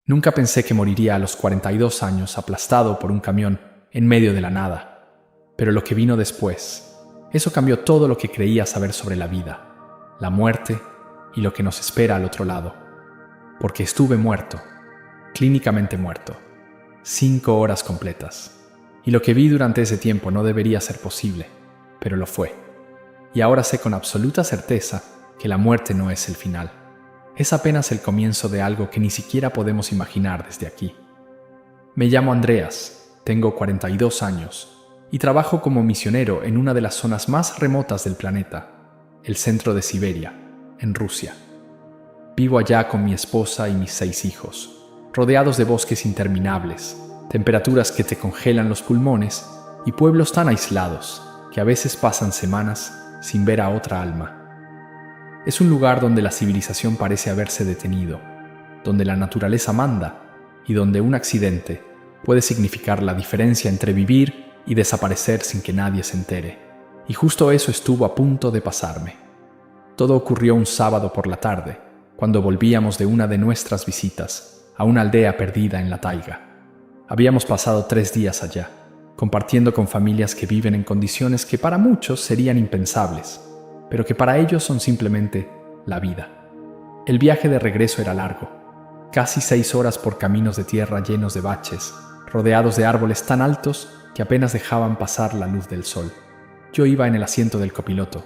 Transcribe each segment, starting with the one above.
Nunca pensé que moriría a los 42 años aplastado por un camión en medio de la nada. Pero lo que vino después, eso cambió todo lo que creía saber sobre la vida, la muerte y lo que nos espera al otro lado. Porque estuve muerto, clínicamente muerto, 5 horas completas. Y lo que vi durante ese tiempo no debería ser posible, pero lo fue. Y ahora sé con absoluta certeza que la muerte no es el final. Es apenas el comienzo de algo que ni siquiera podemos imaginar desde aquí. Me llamo Andreas, tengo 42 años y trabajo como misionero en una de las zonas más remotas del planeta, el centro de Siberia, en Rusia. Vivo allá con mi esposa y mis 6 hijos, rodeados de bosques interminables, temperaturas que te congelan los pulmones y pueblos tan aislados que a veces pasan semanas sin ver a otra alma. Es un lugar donde la civilización parece haberse detenido, donde la naturaleza manda y donde un accidente puede significar la diferencia entre vivir y desaparecer sin que nadie se entere. Y justo eso estuvo a punto de pasarme. Todo ocurrió un sábado por la tarde, cuando volvíamos de una de nuestras visitas a una aldea perdida en la taiga. Habíamos pasado 3 días allá, compartiendo con familias que viven en condiciones que para muchos serían impensables, pero que para ellos son simplemente la vida. El viaje de regreso era largo, casi 6 horas por caminos de tierra llenos de baches, rodeados de árboles tan altos que apenas dejaban pasar la luz del sol. Yo iba en el asiento del copiloto,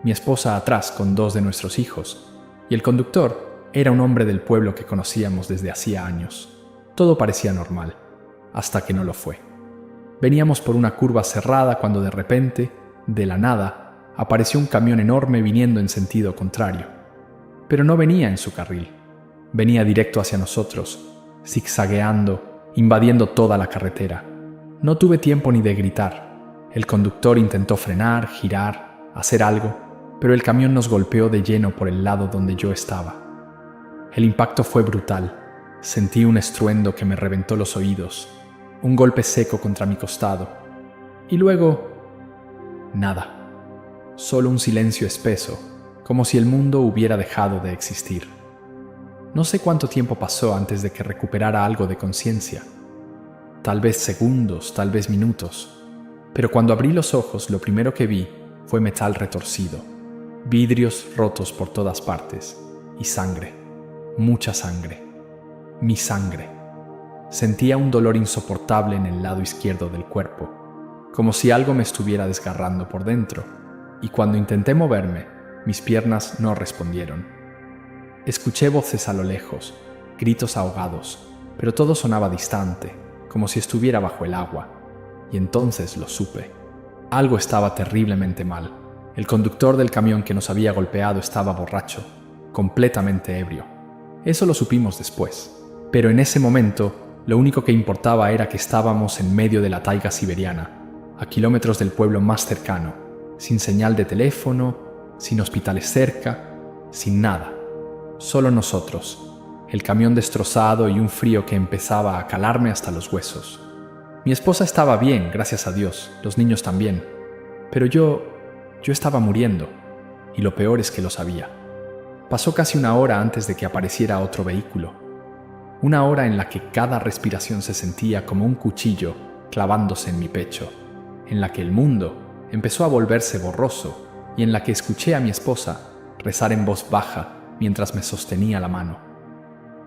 mi esposa atrás con 2 de nuestros hijos, y el conductor era un hombre del pueblo que conocíamos desde hacía años. Todo parecía normal, hasta que no lo fue. Veníamos por una curva cerrada cuando de repente, de la nada, apareció un camión enorme viniendo en sentido contrario. Pero no venía en su carril. Venía directo hacia nosotros, zigzagueando, invadiendo toda la carretera. No tuve tiempo ni de gritar. El conductor intentó frenar, girar, hacer algo, pero el camión nos golpeó de lleno por el lado donde yo estaba. El impacto fue brutal. Sentí un estruendo que me reventó los oídos, un golpe seco contra mi costado. Y luego, nada. Solo un silencio espeso, como si el mundo hubiera dejado de existir. No sé cuánto tiempo pasó antes de que recuperara algo de conciencia. Tal vez segundos, tal vez minutos. Pero cuando abrí los ojos, lo primero que vi fue metal retorcido, vidrios rotos por todas partes y sangre, mucha sangre, mi sangre. Sentía un dolor insoportable en el lado izquierdo del cuerpo, como si algo me estuviera desgarrando por dentro. Y cuando intenté moverme, mis piernas no respondieron. Escuché voces a lo lejos, gritos ahogados, pero todo sonaba distante, como si estuviera bajo el agua. Y entonces lo supe. Algo estaba terriblemente mal. El conductor del camión que nos había golpeado estaba borracho, completamente ebrio. Eso lo supimos después. Pero en ese momento, lo único que importaba era que estábamos en medio de la taiga siberiana, a kilómetros del pueblo más cercano, sin señal de teléfono, sin hospitales cerca, sin nada. Solo nosotros, el camión destrozado y un frío que empezaba a calarme hasta los huesos. Mi esposa estaba bien, gracias a Dios, los niños también. Pero yo estaba muriendo, y lo peor es que lo sabía. Pasó casi 1 hora antes de que apareciera otro vehículo. 1 hora en la que cada respiración se sentía como un cuchillo clavándose en mi pecho, en la que el mundo empezó a volverse borroso y en la que escuché a mi esposa rezar en voz baja mientras me sostenía la mano.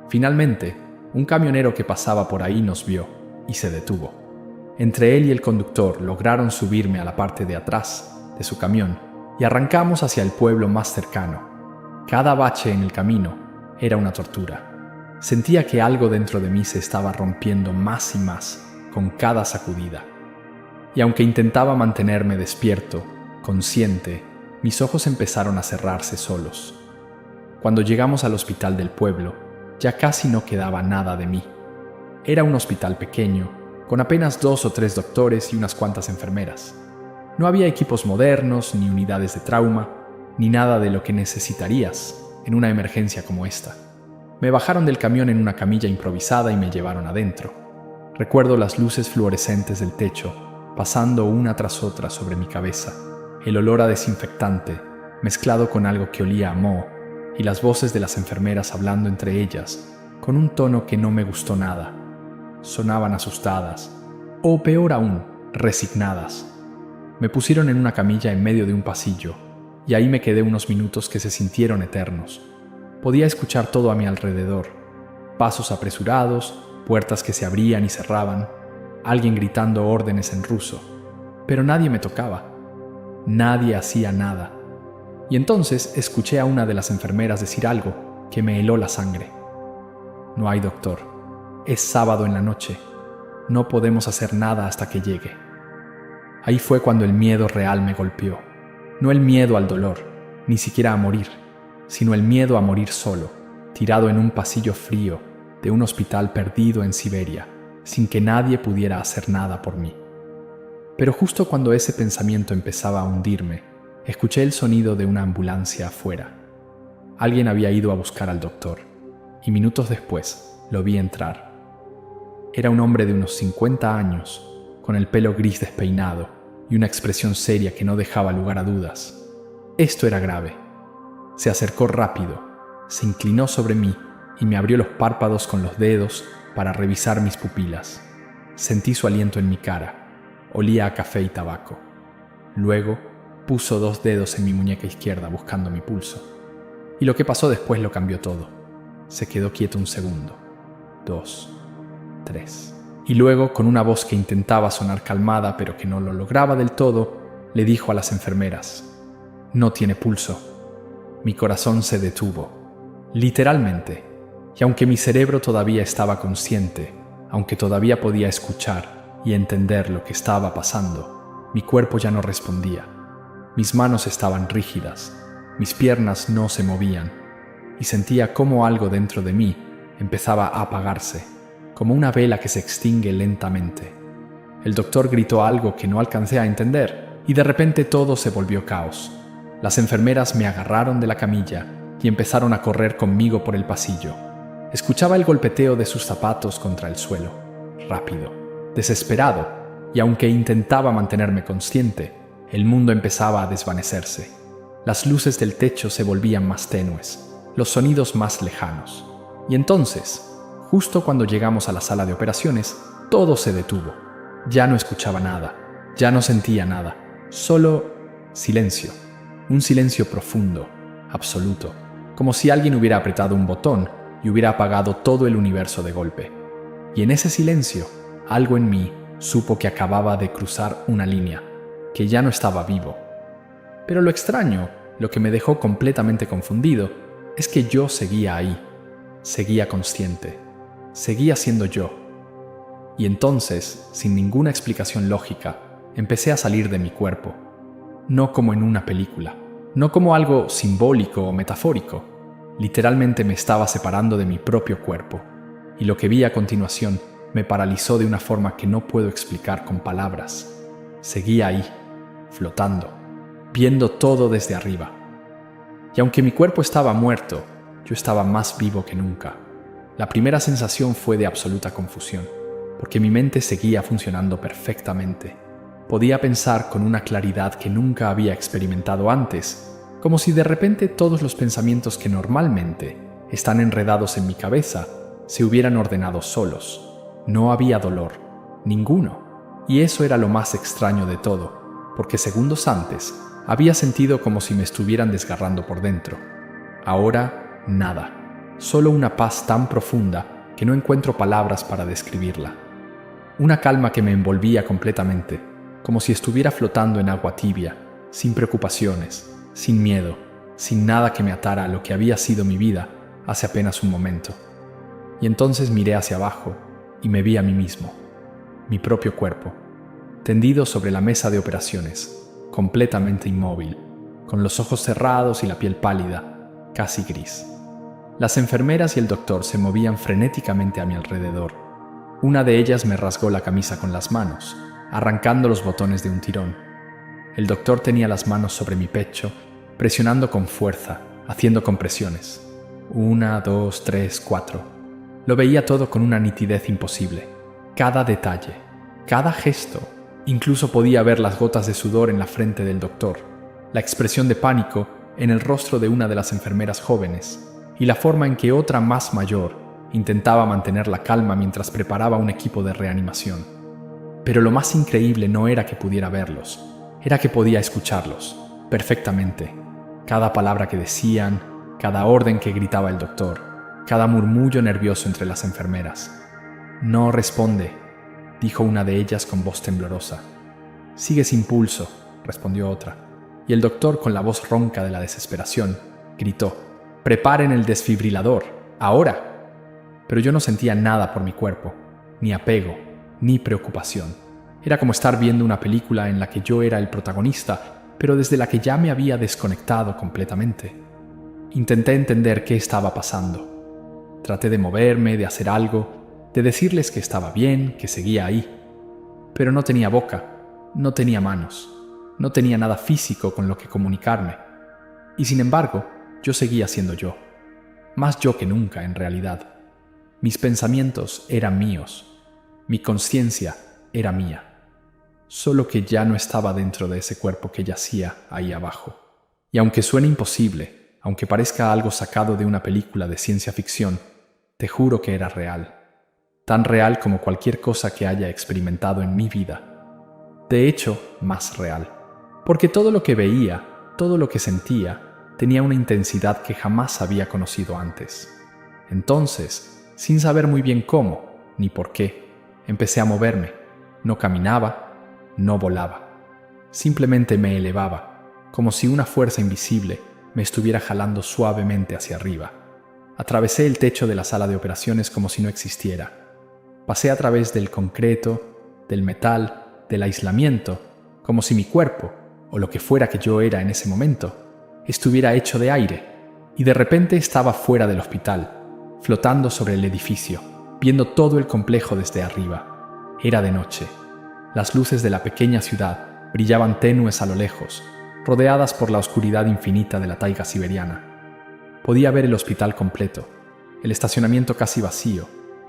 Finalmente, un camionero que pasaba por ahí nos vio y se detuvo. Entre él y el conductor lograron subirme a la parte de atrás de su camión y arrancamos hacia el pueblo más cercano. Cada bache en el camino era una tortura. Sentía que algo dentro de mí se estaba rompiendo más y más con cada sacudida. Y aunque intentaba mantenerme despierto, consciente, mis ojos empezaron a cerrarse solos. Cuando llegamos al hospital del pueblo, ya casi no quedaba nada de mí. Era un hospital pequeño, con apenas 2 o 3 doctores y unas cuantas enfermeras. No había equipos modernos, ni unidades de trauma, ni nada de lo que necesitarías en una emergencia como esta. Me bajaron del camión en una camilla improvisada y me llevaron adentro. Recuerdo las luces fluorescentes del techo, pasando una tras otra sobre mi cabeza, el olor a desinfectante, mezclado con algo que olía a moho, y las voces de las enfermeras hablando entre ellas, con un tono que no me gustó nada. Sonaban asustadas, o peor aún, resignadas. Me pusieron en una camilla en medio de un pasillo, y ahí me quedé unos minutos que se sintieron eternos. Podía escuchar todo a mi alrededor: pasos apresurados, puertas que se abrían y cerraban, alguien gritando órdenes en ruso. Pero nadie me tocaba. Nadie hacía nada. Y entonces escuché a una de las enfermeras decir algo que me heló la sangre. «No hay doctor. Es sábado en la noche. No podemos hacer nada hasta que llegue». Ahí fue cuando el miedo real me golpeó. No el miedo al dolor, ni siquiera a morir, sino el miedo a morir solo, tirado en un pasillo frío de un hospital perdido en Siberia, sin que nadie pudiera hacer nada por mí. Pero justo cuando ese pensamiento empezaba a hundirme, escuché el sonido de una ambulancia afuera. Alguien había ido a buscar al doctor, y minutos después lo vi entrar. Era un hombre de unos 50 años, con el pelo gris despeinado y una expresión seria que no dejaba lugar a dudas. Esto era grave. Se acercó rápido, se inclinó sobre mí y me abrió los párpados con los dedos para revisar mis pupilas. Sentí su aliento en mi cara. Olía a café y tabaco. Luego puso 2 dedos en mi muñeca izquierda buscando mi pulso. Y lo que pasó después lo cambió todo. Se quedó quieto un segundo, 2, 3. Y luego, con una voz que intentaba sonar calmada pero que no lo lograba del todo, le dijo a las enfermeras: «No tiene pulso». Mi corazón se detuvo, literalmente, y aunque mi cerebro todavía estaba consciente, aunque todavía podía escuchar y entender lo que estaba pasando, mi cuerpo ya no respondía. Mis manos estaban rígidas, mis piernas no se movían, y sentía cómo algo dentro de mí empezaba a apagarse, como una vela que se extingue lentamente. El doctor gritó algo que no alcancé a entender, y de repente todo se volvió caos. Las enfermeras me agarraron de la camilla y empezaron a correr conmigo por el pasillo. Escuchaba el golpeteo de sus zapatos contra el suelo, rápido, desesperado, y aunque intentaba mantenerme consciente, el mundo empezaba a desvanecerse. Las luces del techo se volvían más tenues, los sonidos más lejanos. Y entonces, justo cuando llegamos a la sala de operaciones, todo se detuvo. Ya no escuchaba nada, ya no sentía nada, solo silencio. Un silencio profundo, absoluto, como si alguien hubiera apretado un botón y hubiera apagado todo el universo de golpe. Y en ese silencio, algo en mí supo que acababa de cruzar una línea, que ya no estaba vivo. Pero lo extraño, lo que me dejó completamente confundido, es que yo seguía ahí, seguía consciente, seguía siendo yo. Y entonces, sin ninguna explicación lógica, empecé a salir de mi cuerpo. No como en una película, no como algo simbólico o metafórico. Literalmente me estaba separando de mi propio cuerpo, y lo que vi a continuación me paralizó de una forma que no puedo explicar con palabras. Seguía ahí, flotando, viendo todo desde arriba. Y aunque mi cuerpo estaba muerto, yo estaba más vivo que nunca. La primera sensación fue de absoluta confusión, porque mi mente seguía funcionando perfectamente. Podía pensar con una claridad que nunca había experimentado antes, como si de repente todos los pensamientos que normalmente están enredados en mi cabeza se hubieran ordenado solos. No había dolor, ninguno, y eso era lo más extraño de todo, porque segundos antes había sentido como si me estuvieran desgarrando por dentro. Ahora, nada, solo una paz tan profunda que no encuentro palabras para describirla. Una calma que me envolvía completamente, como si estuviera flotando en agua tibia, sin preocupaciones, sin miedo, sin nada que me atara a lo que había sido mi vida hace apenas un momento. Y entonces miré hacia abajo y me vi a mí mismo, mi propio cuerpo, tendido sobre la mesa de operaciones, completamente inmóvil, con los ojos cerrados y la piel pálida, casi gris. Las enfermeras y el doctor se movían frenéticamente a mi alrededor. Una de ellas me rasgó la camisa con las manos, arrancando los botones de un tirón. El doctor tenía las manos sobre mi pecho, presionando con fuerza, haciendo compresiones. 1, 2, 3, 4. Lo veía todo con una nitidez imposible. Cada detalle, cada gesto. Incluso podía ver las gotas de sudor en la frente del doctor, la expresión de pánico en el rostro de una de las enfermeras jóvenes y la forma en que otra más mayor Intentaba mantener la calma mientras preparaba un equipo de reanimación. Pero lo más increíble no era que pudiera verlos, era que podía escucharlos perfectamente. Cada palabra que decían, cada orden que gritaba el doctor, cada murmullo nervioso entre las enfermeras. «No responde», dijo una de ellas con voz temblorosa. «Sigue sin pulso», respondió otra. Y el doctor, con la voz ronca de la desesperación, gritó: «¡Preparen el desfibrilador! ¡Ahora!». Pero yo no sentía nada por mi cuerpo, ni apego, ni preocupación. Era como estar viendo una película en la que yo era el protagonista, pero desde la que ya me había desconectado completamente. Intenté entender qué estaba pasando. Traté de moverme, de hacer algo, de decirles que estaba bien, que seguía ahí. Pero no tenía boca, no tenía manos, no tenía nada físico con lo que comunicarme. Y sin embargo, yo seguía siendo yo. Más yo que nunca, en realidad. Mis pensamientos eran míos. Mi conciencia era mía. Solo que ya no estaba dentro de ese cuerpo que yacía ahí abajo. Y aunque suene imposible, aunque parezca algo sacado de una película de ciencia ficción, te juro que era real. Tan real como cualquier cosa que haya experimentado en mi vida. De hecho, más real. Porque todo lo que veía, todo lo que sentía, tenía una intensidad que jamás había conocido antes. Entonces, sin saber muy bien cómo, ni por qué, empecé a moverme. No caminaba, no volaba. Simplemente me elevaba, como si una fuerza invisible me estuviera jalando suavemente hacia arriba. Atravesé el techo de la sala de operaciones como si no existiera. Pasé a través del concreto, del metal, del aislamiento, como si mi cuerpo, o lo que fuera que yo era en ese momento, estuviera hecho de aire, y de repente estaba fuera del hospital, flotando sobre el edificio, viendo todo el complejo desde arriba. Era de noche. Las luces de la pequeña ciudad brillaban tenues a lo lejos, rodeadas por la oscuridad infinita de la taiga siberiana. Podía ver el hospital completo, el estacionamiento casi vacío,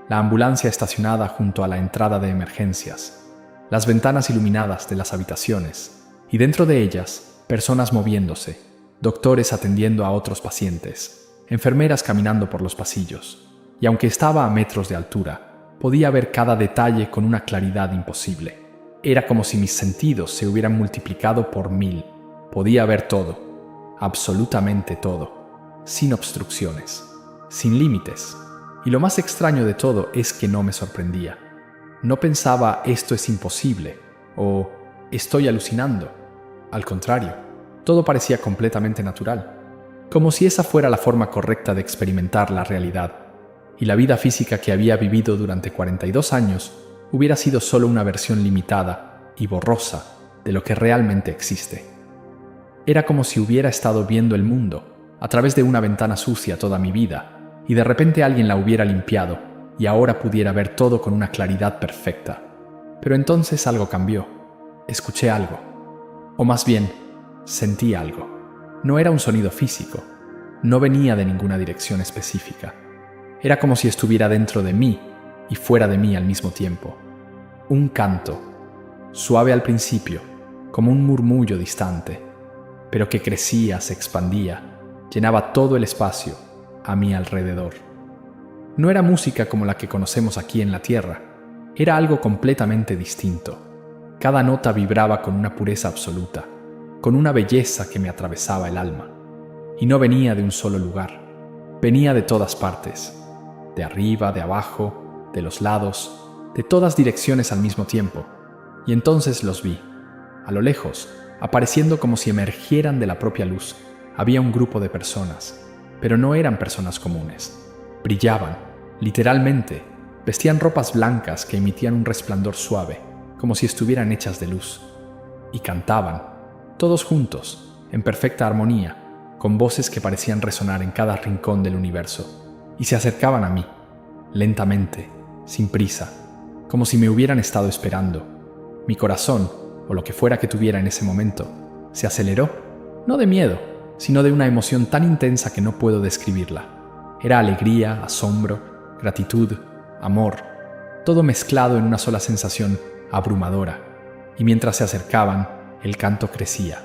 la ambulancia estacionada junto a la entrada de emergencias, las ventanas iluminadas de las habitaciones, y dentro de ellas, personas moviéndose, doctores atendiendo a otros pacientes, enfermeras caminando por los pasillos. Y aunque estaba a metros de altura, podía ver cada detalle con una claridad imposible. Era como si mis sentidos se hubieran multiplicado por 1000. Podía ver todo, absolutamente todo, sin obstrucciones, sin límites. Y lo más extraño de todo es que no me sorprendía. No pensaba «esto es imposible» o «estoy alucinando». Al contrario, todo parecía completamente natural, como si esa fuera la forma correcta de experimentar la realidad. Y la vida física que había vivido durante 42 años hubiera sido solo una versión limitada y borrosa de lo que realmente existe. Era como si hubiera estado viendo el mundo a través de una ventana sucia toda mi vida y de repente alguien la hubiera limpiado y ahora pudiera ver todo con una claridad perfecta. Pero entonces algo cambió. Escuché algo. O más bien, sentí algo. No era un sonido físico. No venía de ninguna dirección específica. Era como si estuviera dentro de mí y fuera de mí al mismo tiempo. Un canto, suave al principio, como un murmullo distante, pero que crecía, se expandía, llenaba todo el espacio a mi alrededor. No era música como la que conocemos aquí en la Tierra, era algo completamente distinto. Cada nota vibraba con una pureza absoluta, con una belleza que me atravesaba el alma. Y no venía de un solo lugar, venía de todas partes, de arriba, de abajo, de los lados, de todas direcciones al mismo tiempo. Y entonces los vi, a lo lejos, apareciendo como si emergieran de la propia luz. Había un grupo de personas, pero no eran personas comunes. Brillaban, literalmente, vestían ropas blancas que emitían un resplandor suave, como si estuvieran hechas de luz. Y cantaban, todos juntos, en perfecta armonía, con voces que parecían resonar en cada rincón del universo. Y se acercaban a mí, lentamente, sin prisa, como si me hubieran estado esperando. Mi corazón, o lo que fuera que tuviera en ese momento, se aceleró, no de miedo, sino de una emoción tan intensa que no puedo describirla. Era alegría, asombro, gratitud, amor, todo mezclado en una sola sensación abrumadora. Y mientras se acercaban, el canto crecía,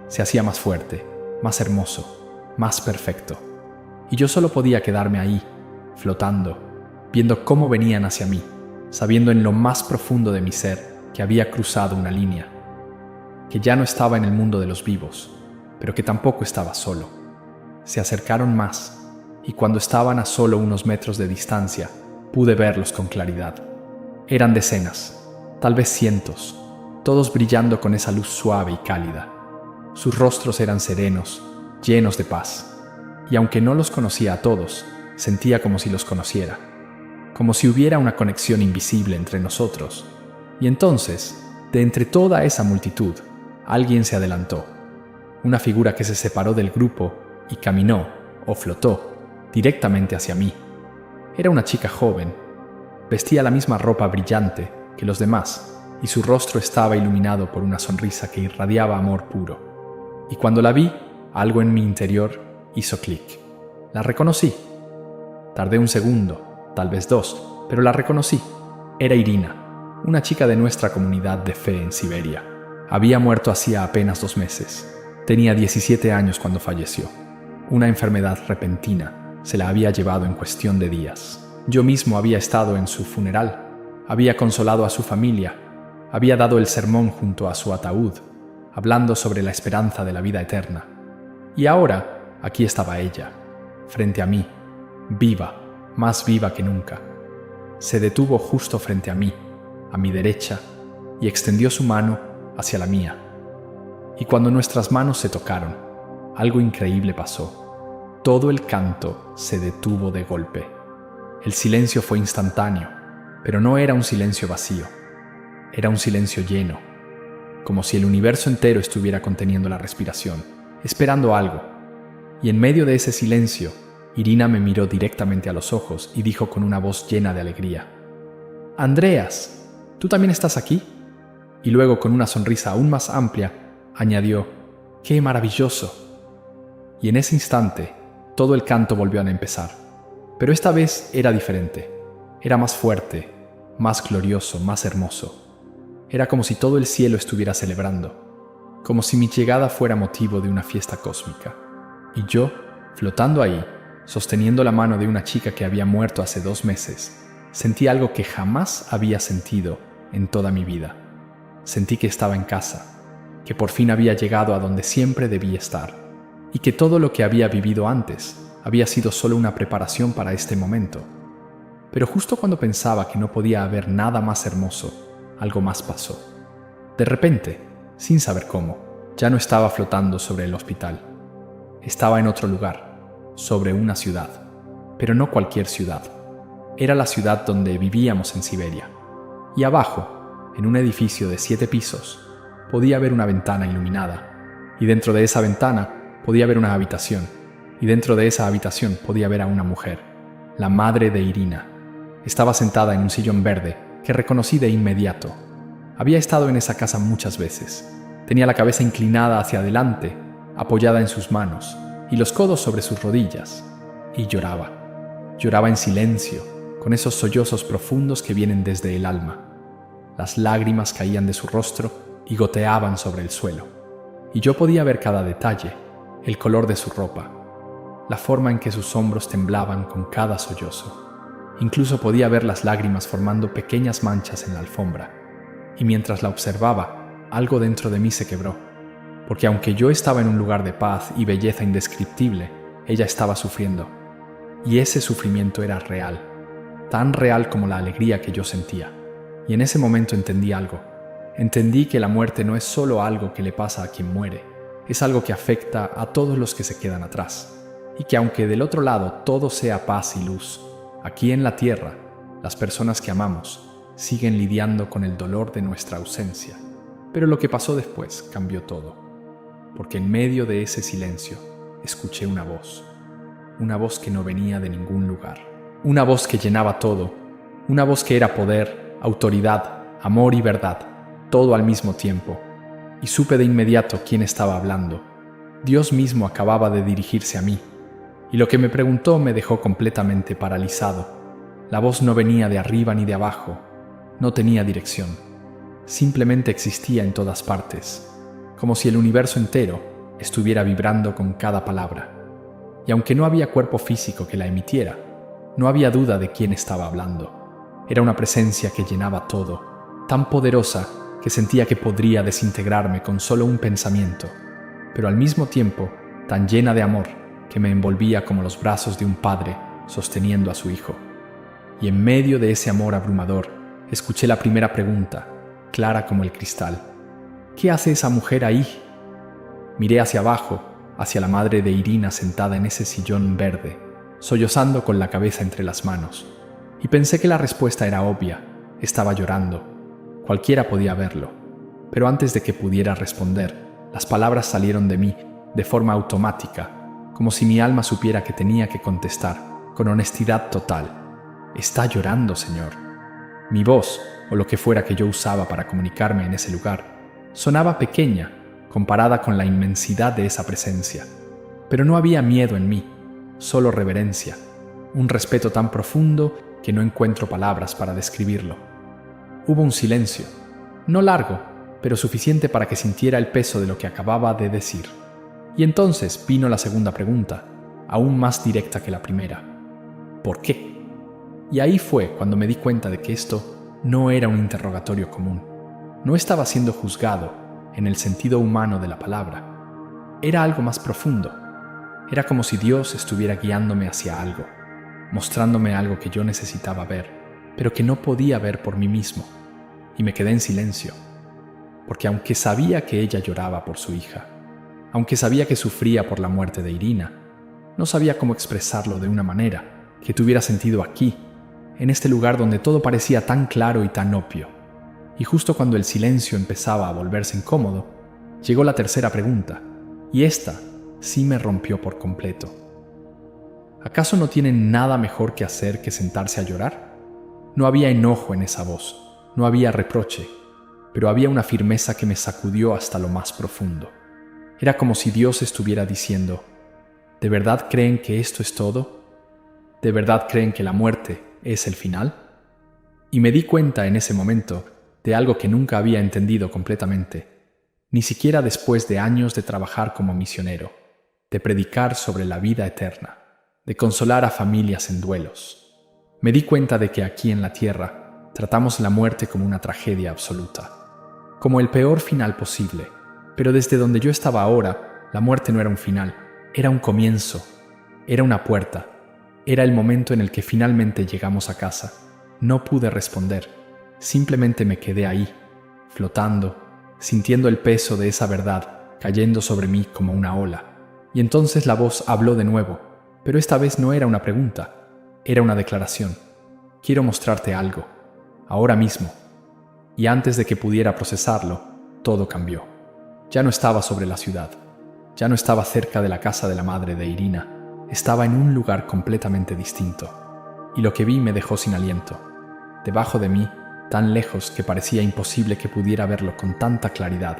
se hacía más fuerte, más hermoso, más perfecto. Y yo solo podía quedarme ahí, flotando, viendo cómo venían hacia mí, sabiendo en lo más profundo de mi ser que había cruzado una línea, que ya no estaba en el mundo de los vivos, pero que tampoco estaba solo. Se acercaron más, y cuando estaban a solo unos metros de distancia, pude verlos con claridad. Eran decenas, tal vez cientos, todos brillando con esa luz suave y cálida. Sus rostros eran serenos, llenos de paz, y aunque no los conocía a todos, sentía como si los conociera, como si hubiera una conexión invisible entre nosotros. Y entonces, de entre toda esa multitud, alguien se adelantó, una figura que se separó del grupo y caminó, o flotó, directamente hacia mí. Era una chica joven, vestía la misma ropa brillante que los demás, y su rostro estaba iluminado por una sonrisa que irradiaba amor puro. Y cuando la vi, algo en mi interior hizo clic. La reconocí. Tardé un segundo, tal vez dos, pero la reconocí. Era Irina, una chica de nuestra comunidad de fe en Siberia. Había muerto hacía apenas 2 meses. Tenía 17 años cuando falleció. Una enfermedad repentina se la había llevado en cuestión de días. Yo mismo había estado en su funeral, había consolado a su familia, había dado el sermón junto a su ataúd, hablando sobre la esperanza de la vida eterna. Y ahora, aquí estaba ella, frente a mí, viva, más viva que nunca. Se detuvo justo frente a mí, a mi derecha, y extendió su mano hacia la mía. Y cuando nuestras manos se tocaron, algo increíble pasó. Todo el canto se detuvo de golpe. El silencio fue instantáneo, pero no era un silencio vacío. Era un silencio lleno, como si el universo entero estuviera conteniendo la respiración, esperando algo. Y en medio de ese silencio, Irina me miró directamente a los ojos y dijo con una voz llena de alegría: «Andreas, ¿tú también estás aquí?». Y luego, con una sonrisa aún más amplia, añadió: «¡Qué maravilloso!». Y en ese instante, todo el canto volvió a empezar. Pero esta vez era diferente. Era más fuerte, más glorioso, más hermoso. Era como si todo el cielo estuviera celebrando, como si mi llegada fuera motivo de una fiesta cósmica. Y yo, flotando ahí, sosteniendo la mano de una chica que había muerto hace 2 meses, sentí algo que jamás había sentido en toda mi vida. Sentí que estaba en casa, que por fin había llegado a donde siempre debía estar, y que todo lo que había vivido antes había sido solo una preparación para este momento. Pero justo cuando pensaba que no podía haber nada más hermoso, algo más pasó. De repente, sin saber cómo, ya no estaba flotando sobre el hospital. Estaba en otro lugar, sobre una ciudad, pero no cualquier ciudad. Era la ciudad donde vivíamos en Siberia. Y abajo, en un edificio de 7 pisos, podía ver una ventana iluminada, y dentro de esa ventana podía ver una habitación, y dentro de esa habitación podía ver a una mujer, la madre de Irina. Estaba sentada en un sillón verde que reconocí de inmediato. Había estado en esa casa muchas veces. Tenía la cabeza inclinada hacia adelante, apoyada en sus manos, y los codos sobre sus rodillas, y lloraba. Lloraba en silencio, con esos sollozos profundos que vienen desde el alma. Las lágrimas caían de su rostro y goteaban sobre el suelo. Y yo podía ver cada detalle: el color de su ropa, la forma en que sus hombros temblaban con cada sollozo. Incluso podía ver las lágrimas formando pequeñas manchas en la alfombra. Y mientras la observaba, algo dentro de mí se quebró, porque aunque yo estaba en un lugar de paz y belleza indescriptible, ella estaba sufriendo. Y ese sufrimiento era real, tan real como la alegría que yo sentía. Y en ese momento entendí algo. Entendí que la muerte no es solo algo que le pasa a quien muere, es algo que afecta a todos los que se quedan atrás. Y que aunque del otro lado todo sea paz y luz, aquí en la tierra, las personas que amamos siguen lidiando con el dolor de nuestra ausencia. Pero lo que pasó después cambió todo, porque en medio de ese silencio escuché una voz que no venía de ningún lugar, una voz que llenaba todo, una voz que era poder, autoridad, amor y verdad, todo al mismo tiempo. Y supe de inmediato quién estaba hablando. Dios mismo acababa de dirigirse a mí, y lo que me preguntó me dejó completamente paralizado. La voz no venía de arriba ni de abajo, no tenía dirección, simplemente existía en todas partes, como si el universo entero estuviera vibrando con cada palabra. Y aunque no había cuerpo físico que la emitiera, No había duda de quién estaba hablando. Era una presencia que llenaba todo, tan poderosa que sentía que podría desintegrarme con solo un pensamiento, pero al mismo tiempo tan llena de amor que me envolvía como los brazos de un padre sosteniendo a su hijo. Y en medio de ese amor abrumador, escuché la primera pregunta, clara como el cristal. ¿Qué hace esa mujer ahí? Miré hacia abajo, hacia la madre de Irina sentada en ese sillón verde, sollozando con la cabeza entre las manos, y pensé que la respuesta era obvia. Estaba llorando. Cualquiera podía verlo. Pero antes de que pudiera responder, las palabras salieron de mí de forma automática, como si mi alma supiera que tenía que contestar, con honestidad total. «Está llorando, señor». Mi voz, o lo que fuera que yo usaba para comunicarme en ese lugar, sonaba pequeña comparada con la inmensidad de esa presencia. Pero no había miedo en mí, solo reverencia, un respeto tan profundo que no encuentro palabras para describirlo. Hubo un silencio, no largo, pero suficiente para que sintiera el peso de lo que acababa de decir. Y entonces vino la segunda pregunta, aún más directa que la primera. ¿Por qué? Y ahí fue cuando me di cuenta de que esto no era un interrogatorio común. No estaba siendo juzgado en el sentido humano de la palabra. Era algo más profundo. Era como si Dios estuviera guiándome hacia algo, mostrándome algo que yo necesitaba ver, pero que no podía ver por mí mismo. Y me quedé en silencio, porque aunque sabía que ella lloraba por su hija, aunque sabía que sufría por la muerte de Irina, no sabía cómo expresarlo de una manera que tuviera sentido aquí, en este lugar donde todo parecía tan claro y tan obvio. Y justo cuando el silencio empezaba a volverse incómodo, llegó la tercera pregunta, y esta sí me rompió por completo. ¿Acaso no tienen nada mejor que hacer que sentarse a llorar? No había enojo en esa voz, no había reproche, pero había una firmeza que me sacudió hasta lo más profundo. Era como si Dios estuviera diciendo, ¿de verdad creen que esto es todo? ¿De verdad creen que la muerte es el final? Y me di cuenta en ese momento de algo que nunca había entendido completamente, ni siquiera después de años de trabajar como misionero, de predicar sobre la vida eterna, de consolar a familias en duelos. Me di cuenta de que aquí en la tierra tratamos la muerte como una tragedia absoluta, como el peor final posible, pero desde donde yo estaba ahora, la muerte no era un final, era un comienzo, era una puerta, era el momento en el que finalmente llegamos a casa. No pude responder, simplemente me quedé ahí, flotando, sintiendo el peso de esa verdad cayendo sobre mí como una ola. Y entonces la voz habló de nuevo, pero esta vez no era una pregunta, era una declaración. Quiero mostrarte algo, ahora mismo. Y antes de que pudiera procesarlo, todo cambió. Ya no estaba sobre la ciudad, ya no estaba cerca de la casa de la madre de Irina, estaba en un lugar completamente distinto. Y lo que vi me dejó sin aliento. Debajo de mí, tan lejos que parecía imposible que pudiera verlo con tanta claridad,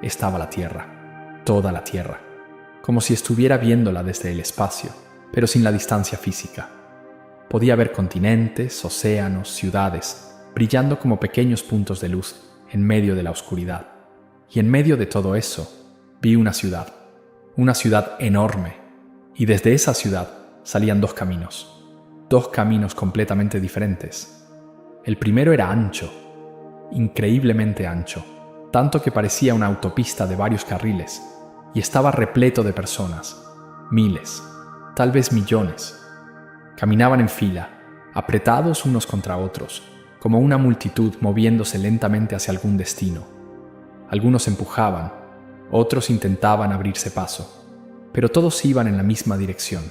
estaba la tierra, toda la tierra, como si estuviera viéndola desde el espacio, pero sin la distancia física. Podía ver continentes, océanos, ciudades, brillando como pequeños puntos de luz en medio de la oscuridad. Y en medio de todo eso, vi una ciudad enorme, y desde esa ciudad salían dos caminos completamente diferentes. El primero era ancho, increíblemente ancho, tanto que parecía una autopista de varios carriles, y estaba repleto de personas, miles, tal vez millones. Caminaban en fila, apretados unos contra otros, como una multitud moviéndose lentamente hacia algún destino. Algunos empujaban, otros intentaban abrirse paso, pero todos iban en la misma dirección.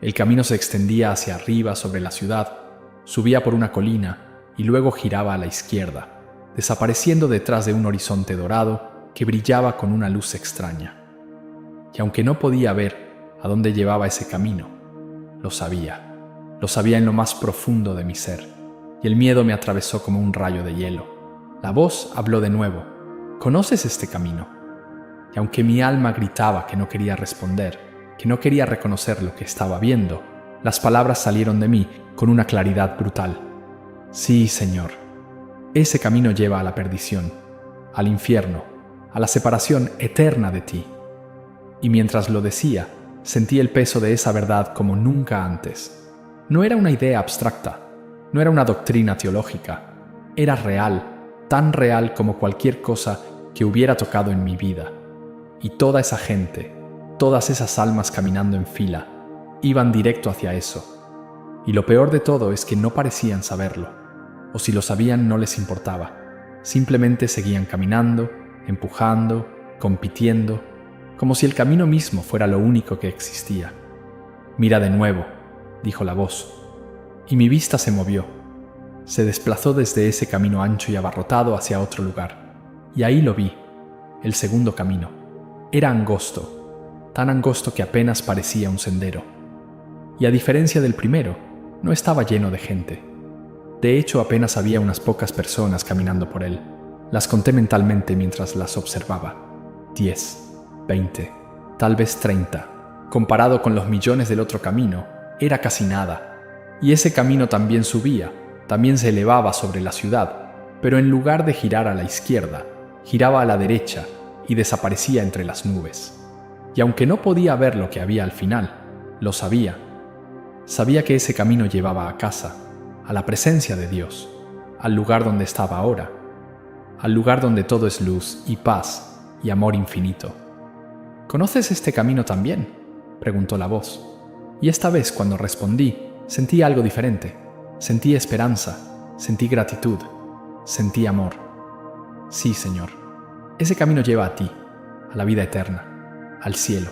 El camino se extendía hacia arriba sobre la ciudad, subía por una colina y luego giraba a la izquierda, desapareciendo detrás de un horizonte dorado que brillaba con una luz extraña. Y aunque no podía ver a dónde llevaba ese camino, lo sabía en lo más profundo de mi ser, y el miedo me atravesó como un rayo de hielo. La voz habló de nuevo. ¿Conoces este camino? Y aunque mi alma gritaba que no quería responder, que no quería reconocer lo que estaba viendo, las palabras salieron de mí con una claridad brutal. Sí, Señor. Ese camino lleva a la perdición, al infierno, a la separación eterna de ti. Y mientras lo decía, sentí el peso de esa verdad como nunca antes. No era una idea abstracta, no era una doctrina teológica, era real, tan real como cualquier cosa que hubiera tocado en mi vida. Y toda esa gente, todas esas almas caminando en fila, iban directo hacia eso. Y lo peor de todo es que no parecían saberlo, o si lo sabían no les importaba. Simplemente seguían caminando, empujando, compitiendo, como si el camino mismo fuera lo único que existía. «Mira de nuevo», dijo la voz, y mi vista se movió. Se desplazó desde ese camino ancho y abarrotado hacia otro lugar, y ahí lo vi, el segundo camino. Era angosto, tan angosto que apenas parecía un sendero. Y a diferencia del primero, no estaba lleno de gente. De hecho, apenas había unas pocas personas caminando por él. Las conté mentalmente mientras las observaba. 10, 20, tal vez 30. Comparado con los millones del otro camino, era casi nada. Y ese camino también subía, también se elevaba sobre la ciudad, pero en lugar de girar a la izquierda, giraba a la derecha y desaparecía entre las nubes. Y aunque no podía ver lo que había al final, lo sabía. Sabía que ese camino llevaba a casa, a la presencia de Dios, al lugar donde estaba ahora, al lugar donde todo es luz y paz y amor infinito. «¿Conoces este camino también?», preguntó la voz. Y esta vez, cuando respondí, sentí algo diferente. Sentí esperanza, sentí gratitud, sentí amor. «Sí, Señor, ese camino lleva a ti, a la vida eterna, al cielo».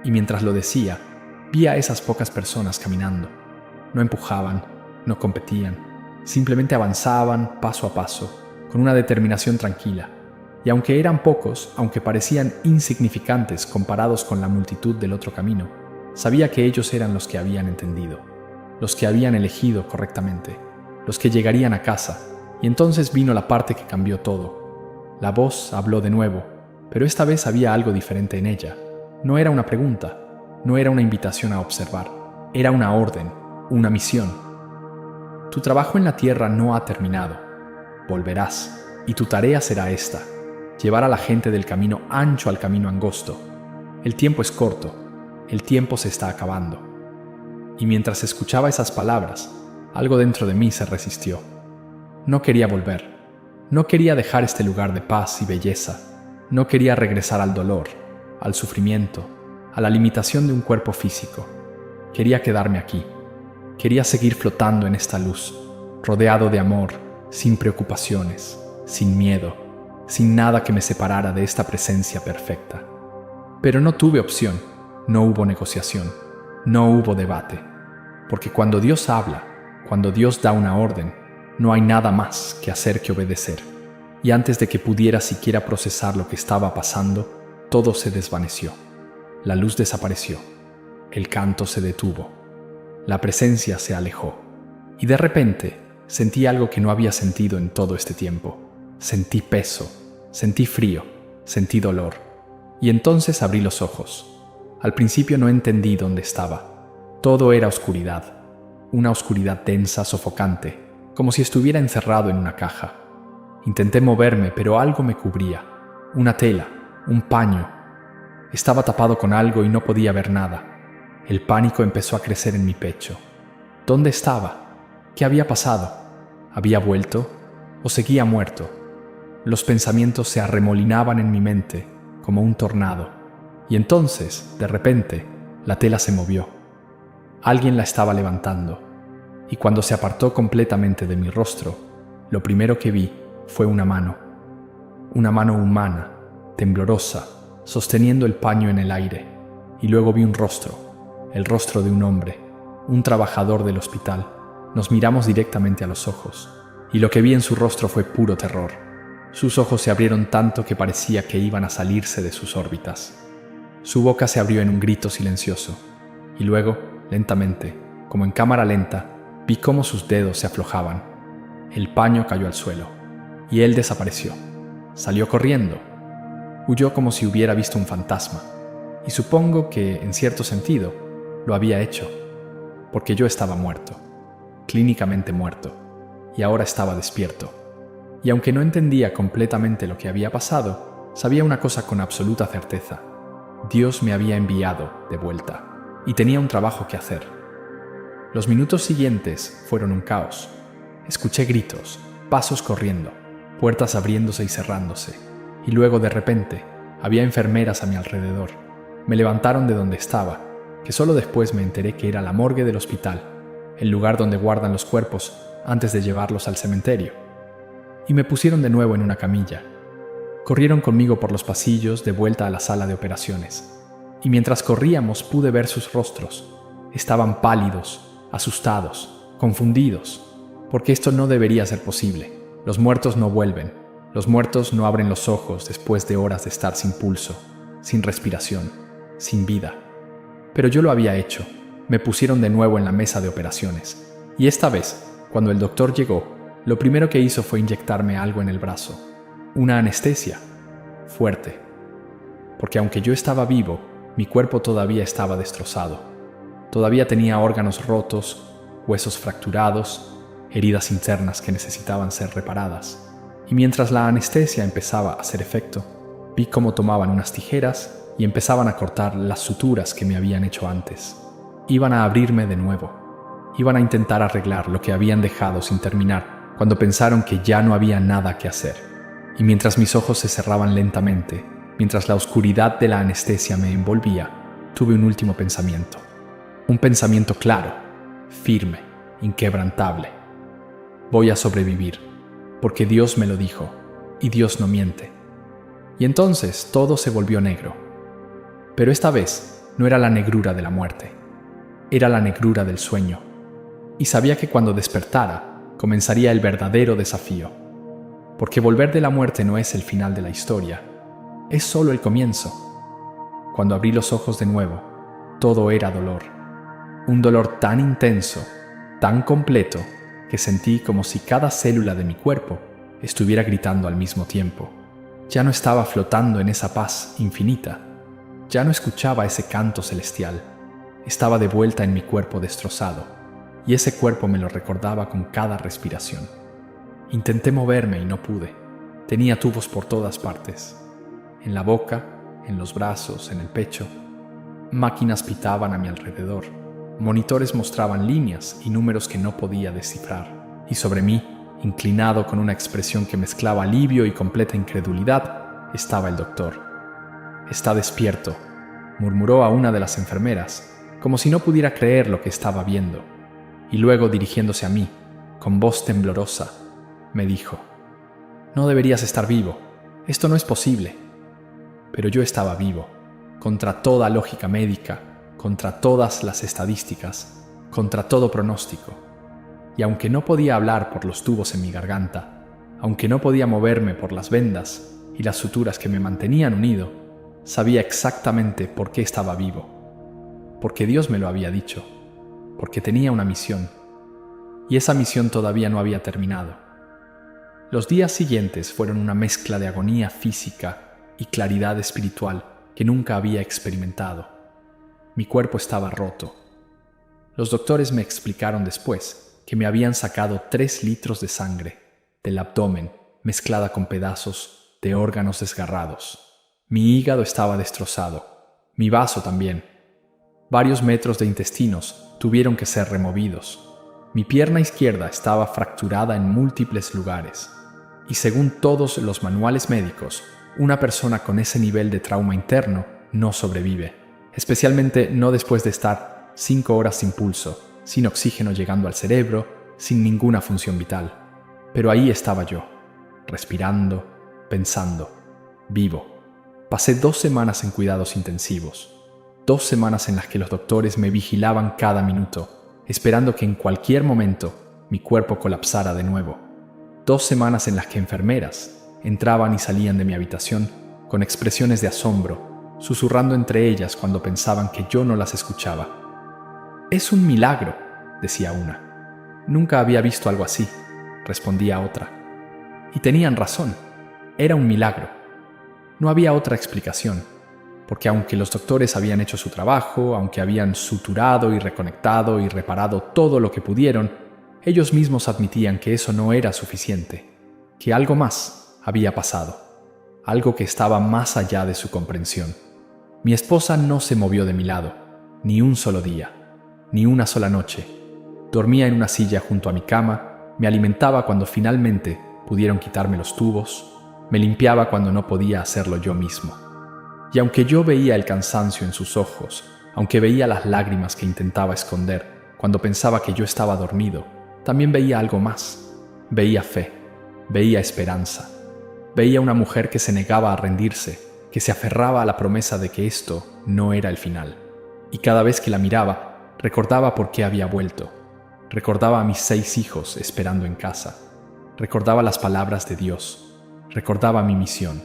Y mientras lo decía, vi a esas pocas personas caminando. No empujaban, no competían, simplemente avanzaban paso a paso, con una determinación tranquila. Y aunque eran pocos, aunque parecían insignificantes comparados con la multitud del otro camino, sabía que ellos eran los que habían entendido, los que habían elegido correctamente, los que llegarían a casa. Y entonces vino la parte que cambió todo. La voz habló de nuevo, pero esta vez había algo diferente en ella. No era una pregunta, no era una invitación a observar, era una orden, una misión. «Tu trabajo en la tierra no ha terminado. Volverás, y tu tarea será esta: llevar a la gente del camino ancho al camino angosto. El tiempo es corto, el tiempo se está acabando». Y mientras escuchaba esas palabras, algo dentro de mí se resistió. No quería volver, no quería dejar este lugar de paz y belleza, no quería regresar al dolor, al sufrimiento, a la limitación de un cuerpo físico. Quería quedarme aquí, quería seguir flotando en esta luz, rodeado de amor, sin preocupaciones, sin miedo, sin nada que me separara de esta presencia perfecta. Pero no tuve opción, no hubo negociación, no hubo debate, porque cuando Dios habla, cuando Dios da una orden, no hay nada más que hacer que obedecer. Y antes de que pudiera siquiera procesar lo que estaba pasando, todo se desvaneció. La luz desapareció, el canto se detuvo, la presencia se alejó, y de repente sentí algo que no había sentido en todo este tiempo. Sentí peso, sentí frío, sentí dolor. Y entonces abrí los ojos. Al principio no entendí dónde estaba. Todo era oscuridad, una oscuridad densa, sofocante, como si estuviera encerrado en una caja. Intenté moverme, pero algo me cubría. Una tela, un paño. Estaba tapado con algo y no podía ver nada. El pánico empezó a crecer en mi pecho. ¿Dónde estaba? ¿Qué había pasado? ¿Había vuelto? ¿O seguía muerto? Los pensamientos se arremolinaban en mi mente como un tornado. Y entonces, de repente, la tela se movió. Alguien la estaba levantando. Y cuando se apartó completamente de mi rostro, lo primero que vi fue una mano humana, temblorosa, sosteniendo el paño en el aire. Y luego vi un rostro, el rostro de un hombre, un trabajador del hospital. Nos miramos directamente a los ojos, y lo que vi en su rostro fue puro terror. Sus ojos se abrieron tanto que parecía que iban a salirse de sus órbitas. Su boca se abrió en un grito silencioso, y luego, lentamente, como en cámara lenta, vi cómo sus dedos se aflojaban. El paño cayó al suelo, y él desapareció. Salió corriendo. Huyó como si hubiera visto un fantasma, y supongo que, en cierto sentido, lo había hecho, porque yo estaba muerto, clínicamente muerto, y ahora estaba despierto. Y aunque no entendía completamente lo que había pasado, sabía una cosa con absoluta certeza: Dios me había enviado de vuelta, y tenía un trabajo que hacer. Los minutos siguientes fueron un caos. Escuché gritos, pasos corriendo, puertas abriéndose y cerrándose, y luego de repente había enfermeras a mi alrededor. Me levantaron de donde estaba, que solo después me enteré que era la morgue del hospital, el lugar donde guardan los cuerpos antes de llevarlos al cementerio. Y me pusieron de nuevo en una camilla. Corrieron conmigo por los pasillos de vuelta a la sala de operaciones, y mientras corríamos pude ver sus rostros. Estaban pálidos, asustados, confundidos, porque esto no debería ser posible. Los muertos no vuelven, los muertos no abren los ojos después de horas de estar sin pulso, sin respiración, sin vida. Pero yo lo había hecho. Me pusieron de nuevo en la mesa de operaciones, y esta vez, cuando el doctor llegó, lo primero que hizo fue inyectarme algo en el brazo, una anestesia, fuerte, porque aunque yo estaba vivo, mi cuerpo todavía estaba destrozado. Todavía tenía órganos rotos, huesos fracturados, heridas internas que necesitaban ser reparadas. Y mientras la anestesia empezaba a hacer efecto, vi cómo tomaban unas tijeras y empezaban a cortar las suturas que me habían hecho antes. Iban a abrirme de nuevo. Iban a intentar arreglar lo que habían dejado sin terminar cuando pensaron que ya no había nada que hacer. Y mientras mis ojos se cerraban lentamente, mientras la oscuridad de la anestesia me envolvía, tuve un último pensamiento. Un pensamiento claro, firme, inquebrantable. Voy a sobrevivir, porque Dios me lo dijo, y Dios no miente. Y entonces todo se volvió negro. Pero esta vez no era la negrura de la muerte, era la negrura del sueño. Y sabía que cuando despertara, comenzaría el verdadero desafío. Porque volver de la muerte no es el final de la historia, es solo el comienzo. Cuando abrí los ojos de nuevo, todo era dolor. Un dolor tan intenso, tan completo, que sentí como si cada célula de mi cuerpo estuviera gritando al mismo tiempo. Ya no estaba flotando en esa paz infinita. Ya no escuchaba ese canto celestial. Estaba de vuelta en mi cuerpo destrozado, y ese cuerpo me lo recordaba con cada respiración. Intenté moverme y no pude. Tenía tubos por todas partes. En la boca, en los brazos, en el pecho. Máquinas pitaban a mi alrededor. Monitores mostraban líneas y números que no podía descifrar. Y sobre mí, inclinado con una expresión que mezclaba alivio y completa incredulidad, estaba el doctor. «Está despierto», murmuró a una de las enfermeras, como si no pudiera creer lo que estaba viendo. Y luego, dirigiéndose a mí, con voz temblorosa, me dijo: «No deberías estar vivo. Esto no es posible». Pero yo estaba vivo, contra toda lógica médica, contra todas las estadísticas, contra todo pronóstico. Y aunque no podía hablar por los tubos en mi garganta, aunque no podía moverme por las vendas y las suturas que me mantenían unido, sabía exactamente por qué estaba vivo. Porque Dios me lo había dicho, porque tenía una misión, y esa misión todavía no había terminado. Los días siguientes fueron una mezcla de agonía física y claridad espiritual que nunca había experimentado. Mi cuerpo estaba roto. Los doctores me explicaron después que me habían sacado 3 litros de sangre del abdomen mezclada con pedazos de órganos desgarrados. Mi hígado estaba destrozado, mi vaso también. Varios metros de intestinos tuvieron que ser removidos. Mi pierna izquierda estaba fracturada en múltiples lugares. Y según todos los manuales médicos, una persona con ese nivel de trauma interno no sobrevive, especialmente no después de estar 5 horas sin pulso, sin oxígeno llegando al cerebro, sin ninguna función vital. Pero ahí estaba yo, respirando, pensando, vivo. Pasé 2 semanas en cuidados intensivos, 2 semanas en las que los doctores me vigilaban cada minuto, esperando que en cualquier momento mi cuerpo colapsara de nuevo. 2 semanas en las que enfermeras entraban y salían de mi habitación con expresiones de asombro, susurrando entre ellas cuando pensaban que yo no las escuchaba. «Es un milagro», decía una. «Nunca había visto algo así», respondía otra. Y tenían razón, era un milagro. No había otra explicación, porque aunque los doctores habían hecho su trabajo, aunque habían suturado y reconectado y reparado todo lo que pudieron, ellos mismos admitían que eso no era suficiente, que algo más había pasado, algo que estaba más allá de su comprensión. Mi esposa no se movió de mi lado, ni un solo día, ni una sola noche, dormía en una silla junto a mi cama, me alimentaba cuando finalmente pudieron quitarme los tubos, me limpiaba cuando no podía hacerlo yo mismo. Y aunque yo veía el cansancio en sus ojos, aunque veía las lágrimas que intentaba esconder cuando pensaba que yo estaba dormido, también veía algo más. Veía fe, veía esperanza. Veía una mujer que se negaba a rendirse, que se aferraba a la promesa de que esto no era el final. Y cada vez que la miraba, recordaba por qué había vuelto. Recordaba a mis 6 hijos esperando en casa. Recordaba las palabras de Dios. Recordaba mi misión.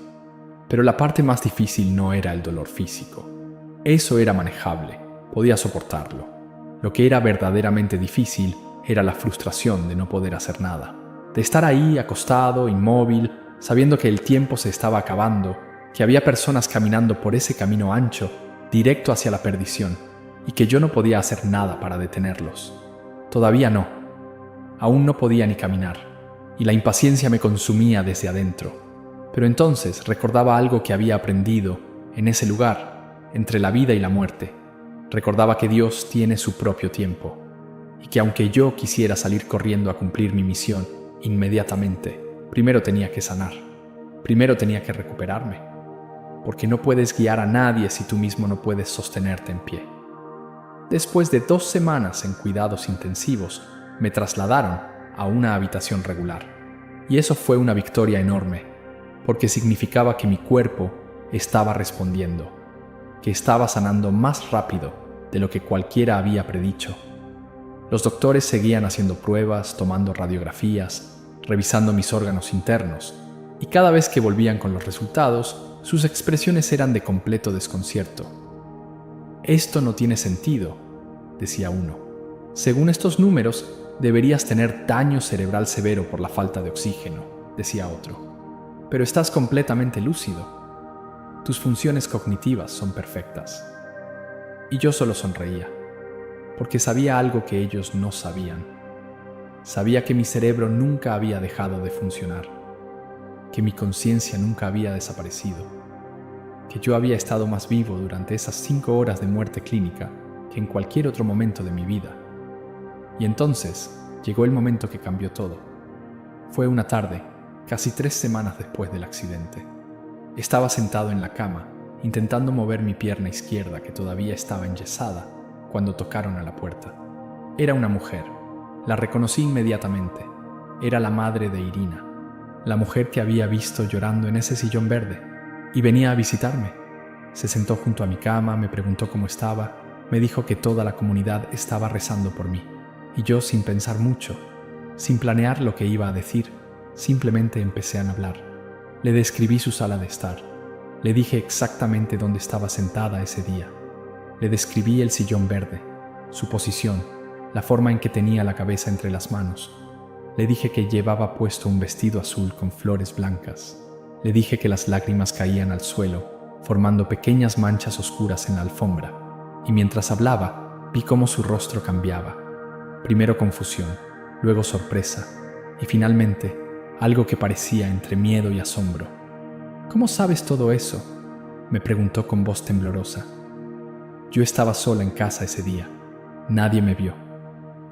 Pero la parte más difícil no era el dolor físico. Eso era manejable, podía soportarlo. Lo que era verdaderamente difícil era la frustración de no poder hacer nada. De estar ahí, acostado, inmóvil, sabiendo que el tiempo se estaba acabando, que había personas caminando por ese camino ancho, directo hacia la perdición, y que yo no podía hacer nada para detenerlos. Todavía no. Aún no podía ni caminar, y la impaciencia me consumía desde adentro. Pero entonces recordaba algo que había aprendido en ese lugar, entre la vida y la muerte. Recordaba que Dios tiene su propio tiempo, y que aunque yo quisiera salir corriendo a cumplir mi misión inmediatamente, primero tenía que sanar, primero tenía que recuperarme, porque no puedes guiar a nadie si tú mismo no puedes sostenerte en pie. Después de 2 semanas en cuidados intensivos, me trasladaron a una habitación regular, y eso fue una victoria enorme, porque significaba que mi cuerpo estaba respondiendo, que estaba sanando más rápido de lo que cualquiera había predicho. Los doctores seguían haciendo pruebas, tomando radiografías, revisando mis órganos internos, y cada vez que volvían con los resultados, sus expresiones eran de completo desconcierto. «Esto no tiene sentido», decía uno. «Según estos números, deberías tener daño cerebral severo por la falta de oxígeno», decía otro. «Pero estás completamente lúcido. Tus funciones cognitivas son perfectas». Y yo solo sonreía, porque sabía algo que ellos no sabían. Sabía que mi cerebro nunca había dejado de funcionar, que mi conciencia nunca había desaparecido, que yo había estado más vivo durante esas 5 horas de muerte clínica que en cualquier otro momento de mi vida. Y entonces llegó el momento que cambió todo. Fue una tarde, casi 3 semanas después del accidente. Estaba sentado en la cama, intentando mover mi pierna izquierda que todavía estaba enyesada, cuando tocaron a la puerta. Era una mujer. La reconocí inmediatamente. Era la madre de Irina, la mujer que había visto llorando en ese sillón verde, y venía a visitarme. Se sentó junto a mi cama, me preguntó cómo estaba, me dijo que toda la comunidad estaba rezando por mí, y yo, sin pensar mucho, sin planear lo que iba a decir, simplemente empecé a hablar. Le describí su sala de estar. Le dije exactamente dónde estaba sentada ese día. Le describí el sillón verde, su posición, la forma en que tenía la cabeza entre las manos. Le dije que llevaba puesto un vestido azul con flores blancas. Le dije que las lágrimas caían al suelo, formando pequeñas manchas oscuras en la alfombra. Y mientras hablaba, vi cómo su rostro cambiaba. Primero confusión, luego sorpresa, y finalmente algo que parecía entre miedo y asombro. «¿Cómo sabes todo eso?», me preguntó con voz temblorosa. «Yo estaba sola en casa ese día. Nadie me vio.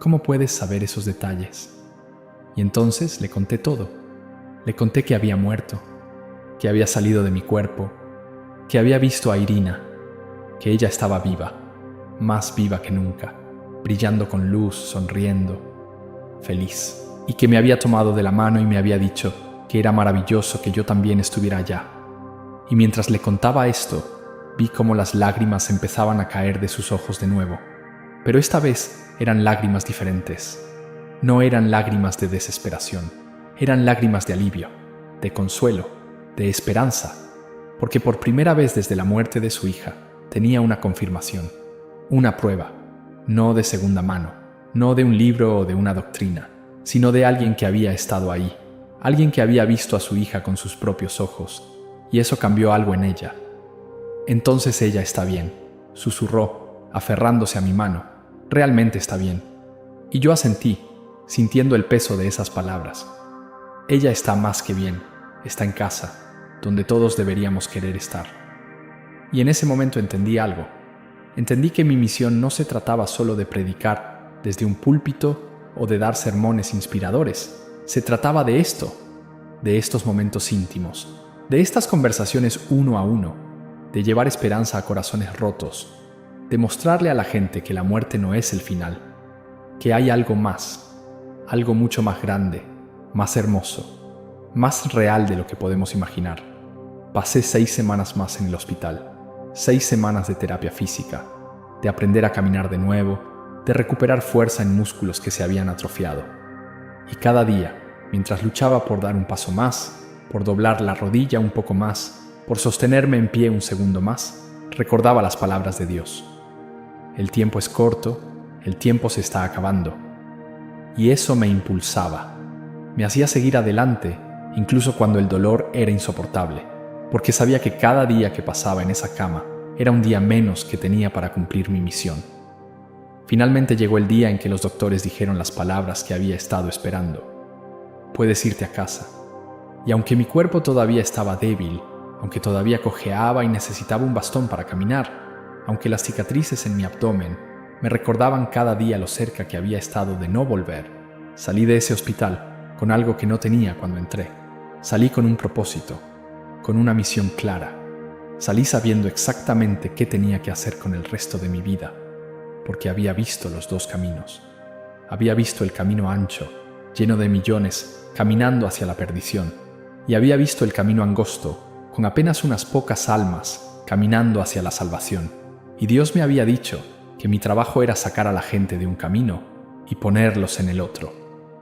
¿Cómo puedes saber esos detalles?». Y entonces le conté todo. Le conté que había muerto, que había salido de mi cuerpo, que había visto a Irina, que ella estaba viva, más viva que nunca, brillando con luz, sonriendo, feliz, y que me había tomado de la mano y me había dicho que era maravilloso que yo también estuviera allá. Y mientras le contaba esto, vi cómo las lágrimas empezaban a caer de sus ojos de nuevo. Pero esta vez eran lágrimas diferentes. No eran lágrimas de desesperación, eran lágrimas de alivio, de consuelo, de esperanza, porque por primera vez desde la muerte de su hija tenía una confirmación, una prueba, no de segunda mano, no de un libro o de una doctrina, sino de alguien que había estado ahí, alguien que había visto a su hija con sus propios ojos, y eso cambió algo en ella. «Entonces ella está bien», susurró, aferrándose a mi mano. «Realmente está bien». Y yo asentí, sintiendo el peso de esas palabras. Ella está más que bien, está en casa, donde todos deberíamos querer estar. Y en ese momento entendí algo. Entendí que mi misión no se trataba solo de predicar desde un púlpito o de dar sermones inspiradores. Se trataba de esto, de estos momentos íntimos, de estas conversaciones uno a uno, de llevar esperanza a corazones rotos, de mostrarle a la gente que la muerte no es el final, que hay algo más, algo mucho más grande, más hermoso, más real de lo que podemos imaginar. Pasé 6 semanas más en el hospital, 6 semanas de terapia física, de aprender a caminar de nuevo, de recuperar fuerza en músculos que se habían atrofiado. Y cada día, mientras luchaba por dar un paso más, por doblar la rodilla un poco más, por sostenerme en pie un segundo más, recordaba las palabras de Dios. El tiempo es corto, el tiempo se está acabando. Y eso me impulsaba. Me hacía seguir adelante, incluso cuando el dolor era insoportable, porque sabía que cada día que pasaba en esa cama era un día menos que tenía para cumplir mi misión. Finalmente llegó el día en que los doctores dijeron las palabras que había estado esperando. Puedes irte a casa. Y aunque mi cuerpo todavía estaba débil, aunque todavía cojeaba y necesitaba un bastón para caminar, aunque las cicatrices en mi abdomen me recordaban cada día lo cerca que había estado de no volver, salí de ese hospital con algo que no tenía cuando entré. Salí con un propósito, con una misión clara. Salí sabiendo exactamente qué tenía que hacer con el resto de mi vida, porque había visto los dos caminos. Había visto el camino ancho, lleno de millones, caminando hacia la perdición, y había visto el camino angosto, con apenas unas pocas almas, caminando hacia la salvación. Y Dios me había dicho que mi trabajo era sacar a la gente de un camino y ponerlos en el otro.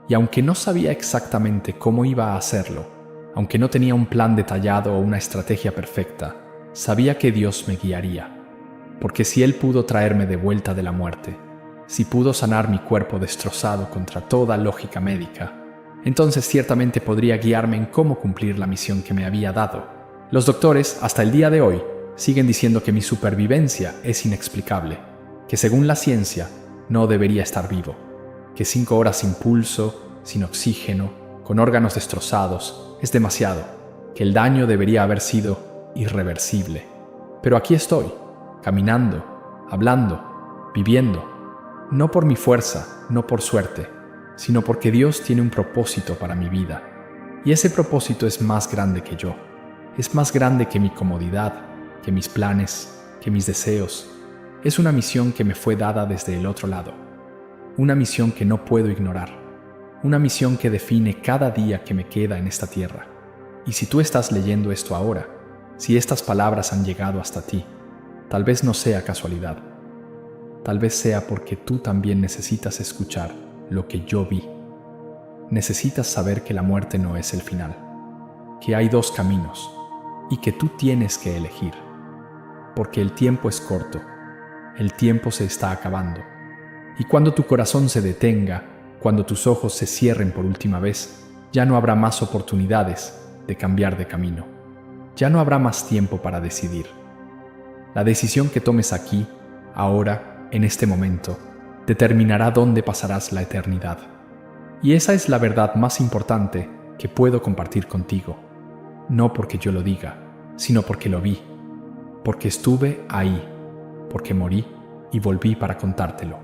Y aunque no sabía exactamente cómo iba a hacerlo, aunque no tenía un plan detallado o una estrategia perfecta, sabía que Dios me guiaría. Porque si Él pudo traerme de vuelta de la muerte, si pudo sanar mi cuerpo destrozado contra toda lógica médica, entonces ciertamente podría guiarme en cómo cumplir la misión que me había dado. Los doctores, hasta el día de hoy, siguen diciendo que mi supervivencia es inexplicable, que según la ciencia no debería estar vivo, que 5 horas sin pulso, sin oxígeno, con órganos destrozados, es demasiado, que el daño debería haber sido irreversible. Pero aquí estoy, caminando, hablando, viviendo, no por mi fuerza, no por suerte, sino porque Dios tiene un propósito para mi vida. Y ese propósito es más grande que yo, es más grande que mi comodidad, que mis planes, que mis deseos. Es una misión que me fue dada desde el otro lado, una misión que no puedo ignorar, una misión que define cada día que me queda en esta tierra. Y si tú estás leyendo esto ahora, si estas palabras han llegado hasta ti, tal vez no sea casualidad, tal vez sea porque tú también necesitas escuchar lo que yo vi. Necesitas saber que la muerte no es el final, que hay 2 caminos y que tú tienes que elegir, porque el tiempo es corto, el tiempo se está acabando. Y cuando tu corazón se detenga, cuando tus ojos se cierren por última vez, ya no habrá más oportunidades de cambiar de camino. Ya no habrá más tiempo para decidir. La decisión que tomes aquí, ahora, en este momento, determinará dónde pasarás la eternidad. Y esa es la verdad más importante que puedo compartir contigo. No porque yo lo diga, sino porque lo vi, porque estuve ahí, porque morí y volví para contártelo.